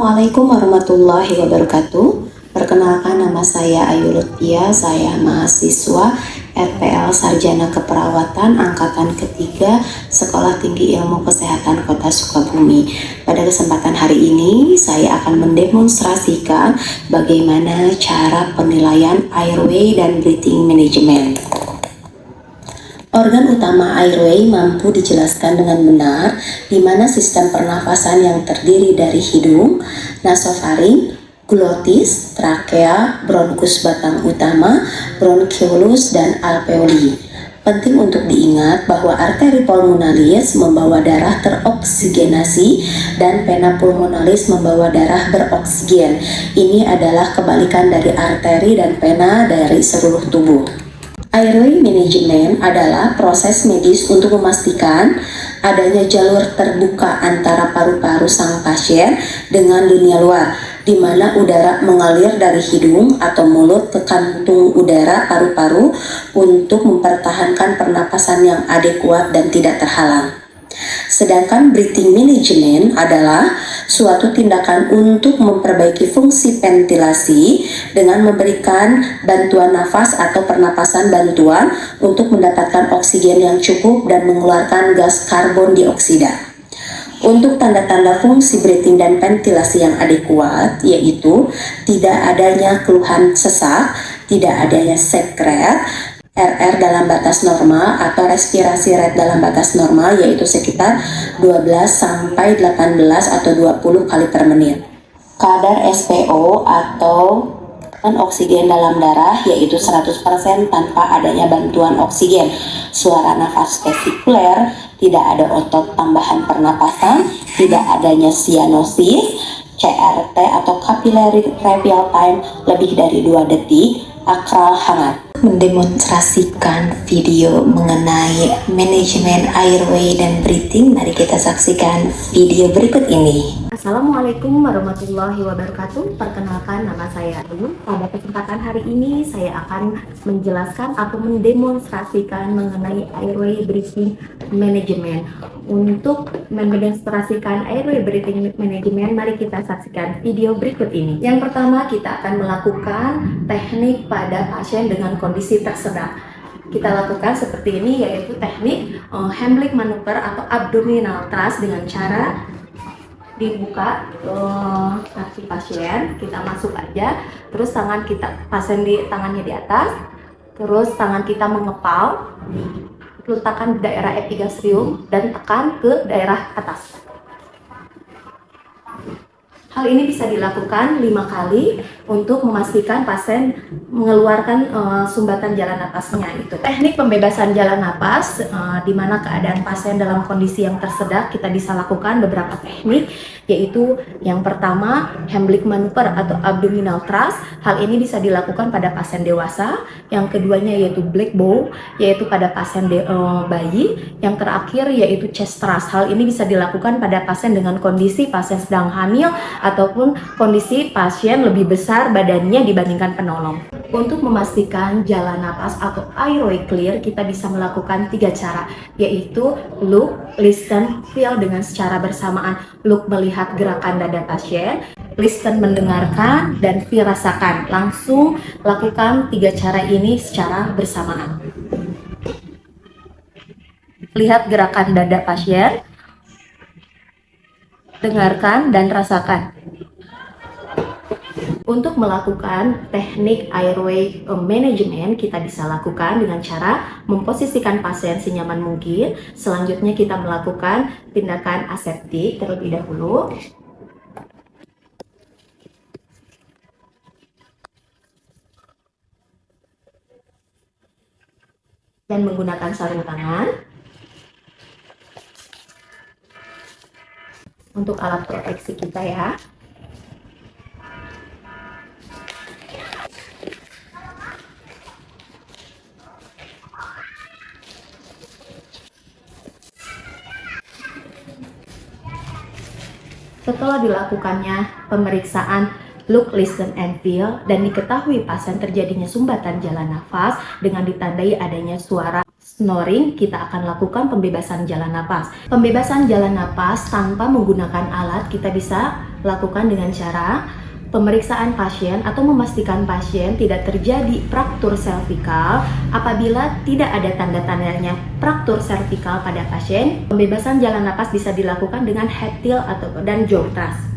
Assalamualaikum warahmatullahi wabarakatuh. Perkenalkan, nama saya Ayu Lutfia, saya mahasiswa RPL Sarjana Keperawatan Angkatan Ketiga Sekolah Tinggi Ilmu Kesehatan Kota Sukabumi. Pada kesempatan hari ini, saya akan mendemonstrasikan bagaimana cara penilaian airway dan breathing management. Organ utama airway mampu dijelaskan dengan benar, di mana sistem pernafasan yang terdiri dari hidung, nasofaring, glotis, trakea, bronkus batang utama, bronchiolus, dan alveoli. Penting untuk diingat bahwa arteri pulmonalis membawa darah teroksigenasi dan vena pulmonalis membawa darah beroksigen. Ini adalah kebalikan dari arteri dan vena dari seluruh tubuh. Airway management adalah proses medis untuk memastikan adanya jalur terbuka antara paru-paru sang pasien dengan dunia luar, di mana udara mengalir dari hidung atau mulut ke kantung udara paru-paru untuk mempertahankan pernapasan yang adekuat dan tidak terhalang. Sedangkan breathing management adalah suatu tindakan untuk memperbaiki fungsi ventilasi dengan memberikan bantuan nafas atau pernapasan bantuan untuk mendapatkan oksigen yang cukup dan mengeluarkan gas karbon dioksida. Untuk tanda-tanda fungsi breathing dan ventilasi yang adekuat, yaitu tidak adanya keluhan sesak, tidak adanya sekret, RR dalam batas normal atau respirasi rate dalam batas normal, yaitu sekitar 12 sampai 18 atau 20 kali per menit. Kadar SpO atau oksigen dalam darah yaitu 100% tanpa adanya bantuan oksigen. Suara nafas vesikuler, tidak ada otot tambahan pernapasan, tidak adanya cyanosis, CRT atau capillary radial time lebih dari 2 detik, akral hangat. Mendemonstrasikan video mengenai manajemen airway dan breathing, mari kita saksikan video berikut ini. Assalamualaikum warahmatullahi wabarakatuh. Perkenalkan, nama saya Ayu. Pada kesempatan hari ini saya akan menjelaskan atau mendemonstrasikan mengenai airway breathing management. Untuk mendemonstrasikan airway breathing management, mari kita saksikan video berikut ini. Yang pertama, kita akan melakukan teknik pada pasien dengan kondisi tersedak. Kita lakukan seperti ini, yaitu teknik Heimlich maneuver atau abdominal thrust dengan cara dibuka kaki pasien, kita masuk aja, terus pasien tangannya di atas, terus tangan kita mengepal, letakkan di daerah epigastrium dan tekan ke daerah atas. Hal ini bisa dilakukan 5 kali untuk memastikan pasien mengeluarkan sumbatan jalan napasnya. Itu teknik pembebasan jalan napas, di mana keadaan pasien dalam kondisi yang tersedak, kita bisa lakukan beberapa teknik, yaitu yang pertama Heimlich maneuver atau abdominal thrust. Hal ini bisa dilakukan pada pasien dewasa. Yang keduanya yaitu black bow, yaitu pada pasien bayi. Yang terakhir yaitu chest thrust. Hal ini bisa dilakukan pada pasien dengan kondisi pasien sedang hamil ataupun kondisi pasien lebih besar badannya dibandingkan penolong. Untuk memastikan jalan napas atau airway clear, kita bisa melakukan 3 cara, yaitu look, listen, feel dengan secara bersamaan. Look melihat gerakan dada pasien, listen mendengarkan, dan feel rasakan. Langsung lakukan 3 cara ini secara bersamaan. Lihat gerakan dada pasien, dengarkan dan rasakan. Untuk melakukan teknik airway management, kita bisa lakukan dengan cara memposisikan pasien senyaman mungkin. Selanjutnya kita melakukan tindakan aseptik terlebih dahulu. Dan menggunakan sarung tangan. Untuk alat proteksi kita ya. Setelah dilakukannya pemeriksaan look, listen, and feel dan diketahui pasien terjadinya sumbatan jalan nafas dengan ditandai adanya suara snoring, kita akan lakukan pembebasan jalan napas. Pembebasan jalan napas tanpa menggunakan alat kita bisa lakukan dengan cara pemeriksaan pasien atau memastikan pasien tidak terjadi fraktur servikal. Apabila tidak ada tanda-tandanya fraktur servikal pada pasien, pembebasan jalan napas bisa dilakukan dengan head tilt dan jaw thrust.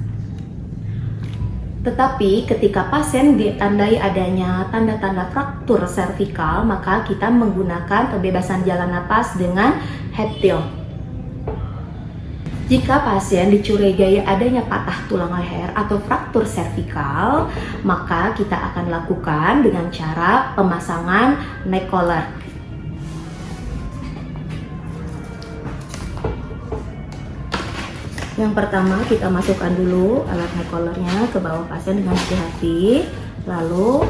Tetapi ketika pasien ditandai adanya tanda-tanda fraktur servikal, maka kita menggunakan pembebasan jalan napas dengan head tilt. Jika pasien dicurigai adanya patah tulang leher atau fraktur servikal, maka kita akan lakukan dengan cara pemasangan neck collar. Yang pertama, kita masukkan dulu alat neck collarnya ke bawah pasien dengan hati-hati. Lalu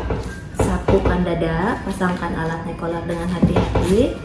sapukan dada, pasangkan alat neck collar dengan hati-hati.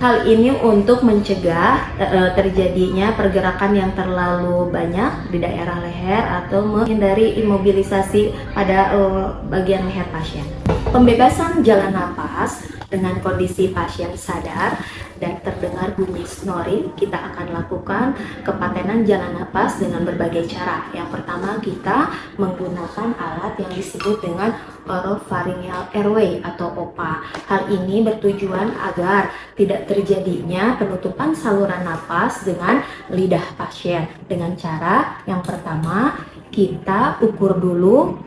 Hal ini untuk mencegah terjadinya pergerakan yang terlalu banyak di daerah leher atau menghindari imobilisasi pada bagian leher pasien. Pembebasan jalan napas dengan kondisi pasien sadar dan terdengar bunyi snoring, kita akan lakukan kepatenan jalan napas dengan berbagai cara. Yang pertama, kita menggunakan alat yang disebut dengan oropharyngeal airway atau OPA. Hal ini bertujuan agar tidak terjadinya penutupan saluran napas dengan lidah pasien. Dengan cara yang pertama, kita ukur dulu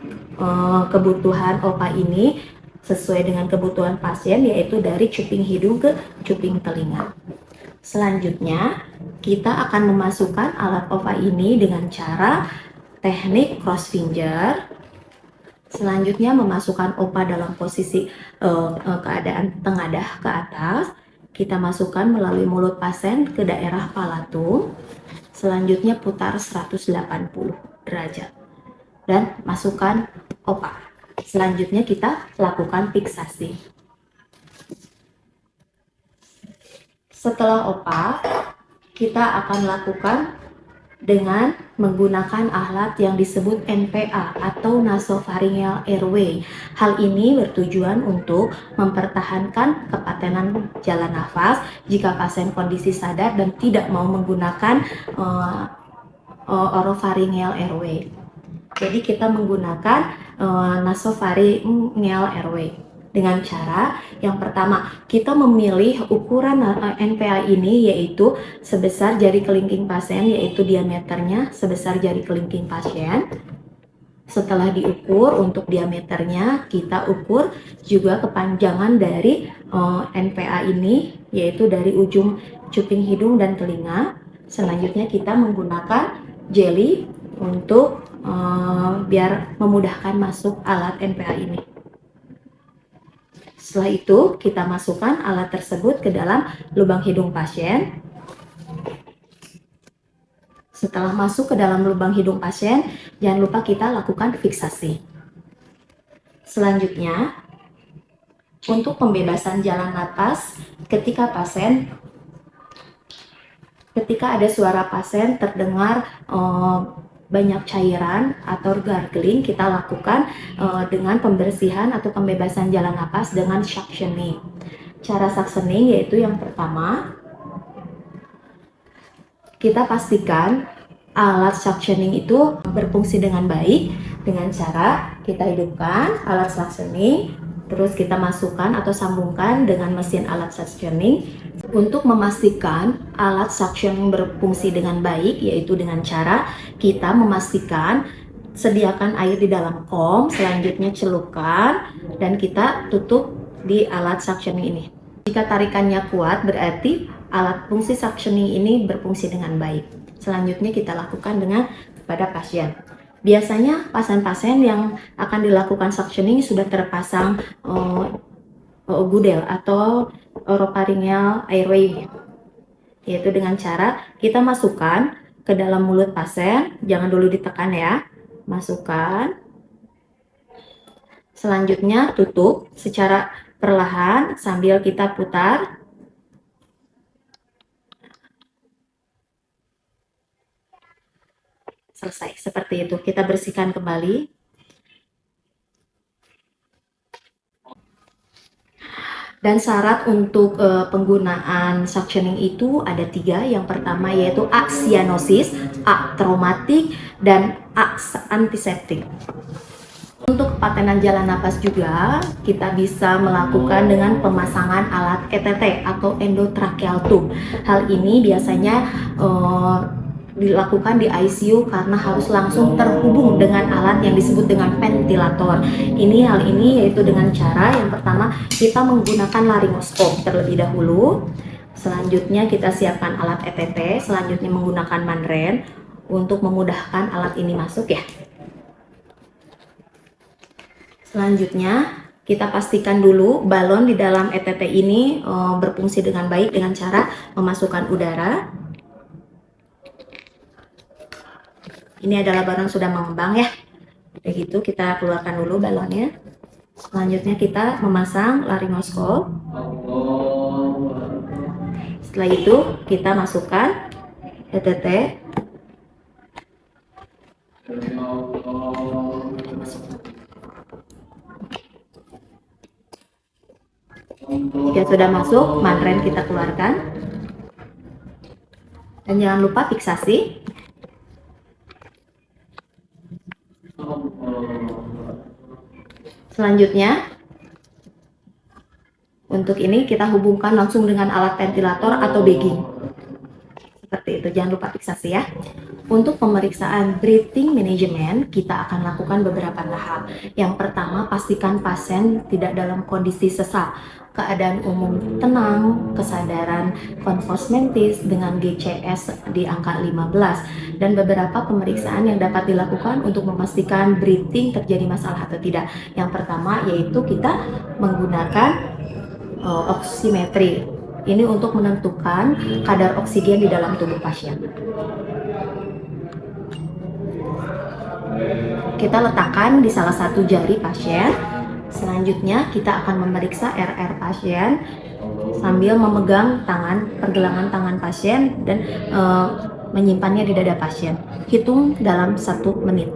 kebutuhan OPA ini sesuai dengan kebutuhan pasien, yaitu dari cuping hidung ke cuping telinga. Selanjutnya, kita akan memasukkan alat OPA ini dengan cara teknik cross finger. Selanjutnya, memasukkan OPA dalam posisi keadaan tengadah ke atas. Kita masukkan melalui mulut pasien ke daerah palatum. Selanjutnya, putar 180 derajat dan masukkan OPA. Selanjutnya kita lakukan fiksasi. Setelah OPA, kita akan lakukan dengan menggunakan alat yang disebut NPA atau nasopharyngeal airway. Hal ini bertujuan untuk mempertahankan kepatenan jalan nafas jika pasien kondisi sadar dan tidak mau menggunakan oropharyngeal airway. Jadi kita menggunakan nasopharyngeal airway dengan cara yang pertama, kita memilih ukuran NPA ini yaitu sebesar jari kelingking pasien, yaitu diameternya sebesar jari kelingking pasien. Setelah diukur untuk diameternya, kita ukur juga kepanjangan dari NPA ini, yaitu dari ujung cuping hidung dan telinga. Selanjutnya kita menggunakan jeli untuk biar memudahkan masuk alat NPA ini. Setelah itu, kita masukkan alat tersebut ke dalam lubang hidung pasien. Setelah masuk ke dalam lubang hidung pasien, jangan lupa kita lakukan fiksasi. Selanjutnya, untuk pembebasan jalan napas ketika ada suara pasien terdengar banyak cairan atau gargling, kita lakukan dengan pembersihan atau pembebasan jalan napas dengan suctioning. Cara suctioning yaitu yang pertama, kita pastikan alat suctioning itu berfungsi dengan baik dengan cara kita hidupkan alat suctioning, terus kita masukkan atau sambungkan dengan mesin alat suctioning. Untuk memastikan alat suctioning berfungsi dengan baik, yaitu dengan cara kita memastikan sediakan air di dalam kom, selanjutnya celupkan dan kita tutup di alat suctioning ini. Jika tarikannya kuat, berarti alat fungsi suctioning ini berfungsi dengan baik. Selanjutnya kita lakukan kepada pasien. Biasanya pasien-pasien yang akan dilakukan suctioning sudah terpasang gudel atau oropharyngeal airway, yaitu dengan cara kita masukkan ke dalam mulut pasien, jangan dulu ditekan ya, masukkan, selanjutnya tutup secara perlahan sambil kita putar. Selesai, seperti itu. Kita bersihkan kembali. Dan syarat untuk penggunaan suctioning itu ada 3. Yang pertama yaitu A. Cyanosis, A. Traumatik, dan A. Antiseptik. Untuk kepatenan jalan napas juga kita bisa melakukan dengan pemasangan alat ETT atau endotracheal tube. Hal ini biasanya dilakukan di ICU karena harus langsung terhubung dengan alat yang disebut dengan ventilator. Hal ini yaitu dengan cara yang pertama kita menggunakan laryngoskop terlebih dahulu. Selanjutnya kita siapkan alat ETT, selanjutnya menggunakan mandren untuk memudahkan alat ini masuk ya. Selanjutnya kita pastikan dulu balon di dalam ETT ini berfungsi dengan baik dengan cara memasukkan udara. Ini adalah balon sudah mengembang ya. Begitu kita keluarkan dulu balonnya. Selanjutnya kita memasang laryngoskop. Setelah itu kita masukkan ETT. Jika sudah masuk, mandren kita keluarkan. Dan jangan lupa fiksasi. Selanjutnya, untuk ini kita hubungkan langsung dengan alat ventilator atau bagging. Seperti itu, jangan lupa fiksasi ya. Untuk pemeriksaan breathing management, kita akan lakukan beberapa tahap. Yang pertama, pastikan pasien tidak dalam kondisi sesak. Keadaan umum tenang, kesadaran konfos mentis dengan GCS di angka 15, dan beberapa pemeriksaan yang dapat dilakukan untuk memastikan breathing terjadi masalah atau tidak. Yang pertama yaitu kita menggunakan oximetry. Ini untuk menentukan kadar oksigen di dalam tubuh pasien. Kita letakkan di salah satu jari pasien. Selanjutnya kita akan memeriksa RR pasien sambil memegang pergelangan tangan pasien dan menyimpannya di dada pasien. Hitung dalam 1 menit.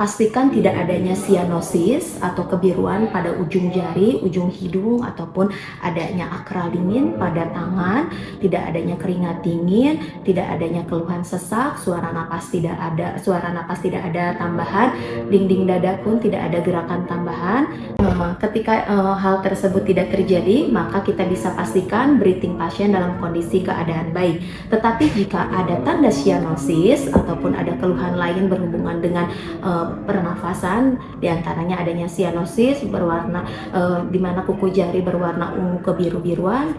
Pastikan tidak adanya cyanosis atau kebiruan pada ujung jari, ujung hidung, ataupun adanya akral dingin pada tangan, tidak adanya keringat dingin, tidak adanya keluhan sesak, suara napas tidak ada tambahan, dinding dada pun tidak ada gerakan tambahan. Ketika hal tersebut tidak terjadi, maka kita bisa pastikan breathing pasien dalam kondisi keadaan baik. Tetapi jika ada tanda cyanosis ataupun ada keluhan lain berhubungan dengan pernafasan, diantaranya adanya cyanosis berwarna di mana kuku jari berwarna ungu kebiru-biruan,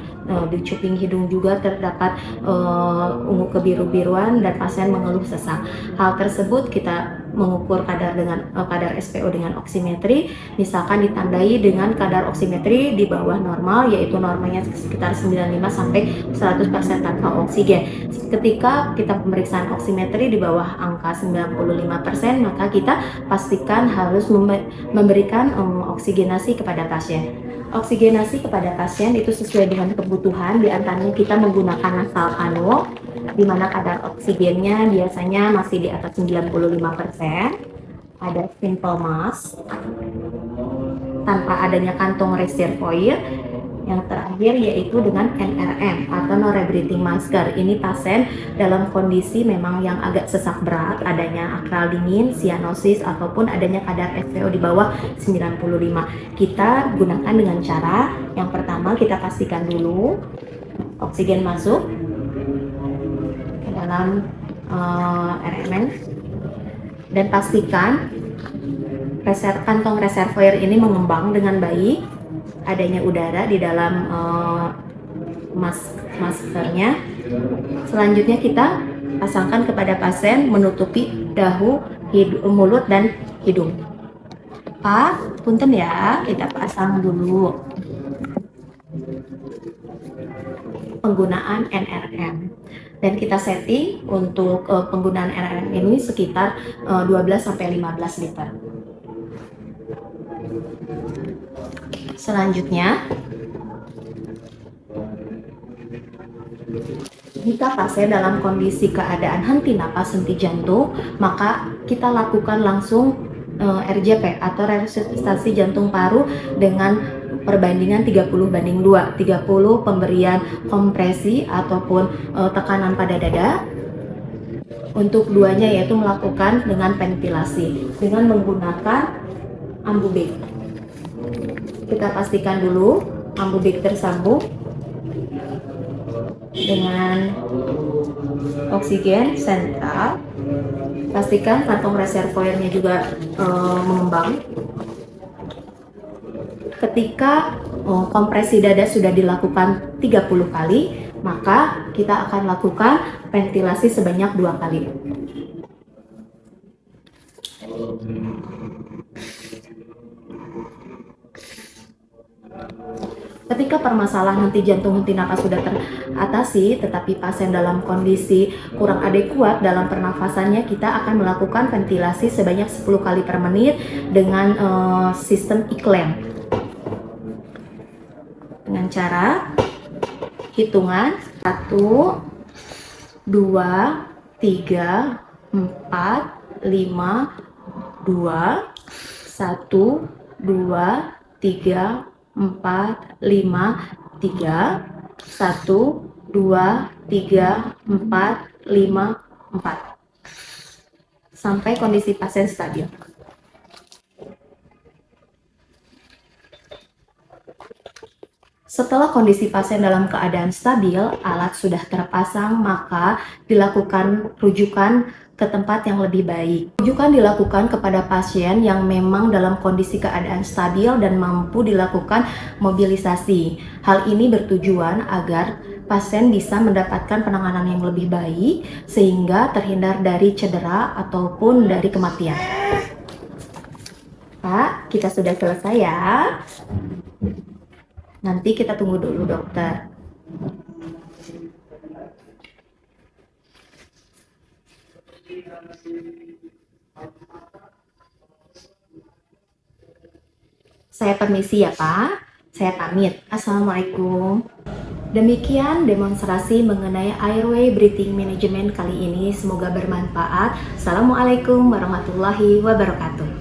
di cuping hidung juga terdapat ungu kebiru-biruan dan pasien mengeluh sesak. Hal tersebut kita mengukur kadar SPO dengan oximetry, misalkan ditandai dengan kadar oximetry di bawah normal, yaitu normanya sekitar 95 sampai 100% tanpa oksigen. Ketika kita pemeriksaan oximetry di bawah angka 95%, maka kita pastikan harus memberikan oksigenasi kepada pasien. Oksigenasi kepada pasien itu sesuai dengan kebutuhan, diantaranya kita menggunakan nasal kano, di mana kadar oksigennya biasanya masih di atas 95%. Ada simple mask tanpa adanya kantong reservoir. Yang terakhir yaitu dengan NRM atau no rebreathing masker. Ini pasien dalam kondisi memang yang agak sesak berat, adanya akral dingin, cyanosis, ataupun adanya kadar SPO di bawah 95. Kita gunakan dengan cara yang pertama, kita pastikan dulu oksigen masuk ke dalam RMN, dan pastikan kantong reservoir ini mengembang dengan baik, adanya udara di dalam maskernya. Selanjutnya kita pasangkan kepada pasien menutupi dahu, mulut, dan hidung. Pak, punten ya, kita pasang dulu. Penggunaan NRM. Dan kita setting untuk penggunaan NRM ini sekitar 12-15 liter. Selanjutnya, jika pasien dalam kondisi keadaan henti napas, henti jantung, maka kita lakukan langsung RJP atau resusitasi jantung paru dengan perbandingan 30:2. 30 pemberian kompresi ataupun tekanan pada dada. Untuk duanya yaitu melakukan dengan ventilasi dengan menggunakan ambubik. Kita pastikan dulu ambubik tersambung dengan oksigen sentral. Pastikan kantong reservoirnya juga mengembang. Ketika kompresi dada sudah dilakukan 30 kali, maka kita akan lakukan ventilasi sebanyak 2 kali. Ketika permasalahan henti jantung, henti napas sudah teratasi, tetapi pasien dalam kondisi kurang adekuat dalam pernafasannya, kita akan melakukan ventilasi sebanyak 10 kali per menit dengan sistem e-clamp. Dengan cara hitungan 1, 2, 3, 4, 5, 2, 1, 2, 3, 4, 5, 3, 1, 2, 3, 4, 5, 4 sampai kondisi pasien stabil. Setelah kondisi pasien dalam keadaan stabil, alat sudah terpasang, maka dilakukan rujukan ke tempat yang lebih baik. Rujukan dilakukan kepada pasien yang memang dalam kondisi keadaan stabil dan mampu dilakukan mobilisasi. Hal ini bertujuan agar pasien bisa mendapatkan penanganan yang lebih baik sehingga terhindar dari cedera ataupun dari kematian. Pak, kita sudah selesai ya. Nanti kita tunggu dulu dokter. Saya permisi ya Pak. Saya pamit. Assalamualaikum. Demikian demonstrasi mengenai airway breathing management kali ini. Semoga bermanfaat. Assalamualaikum warahmatullahi wabarakatuh.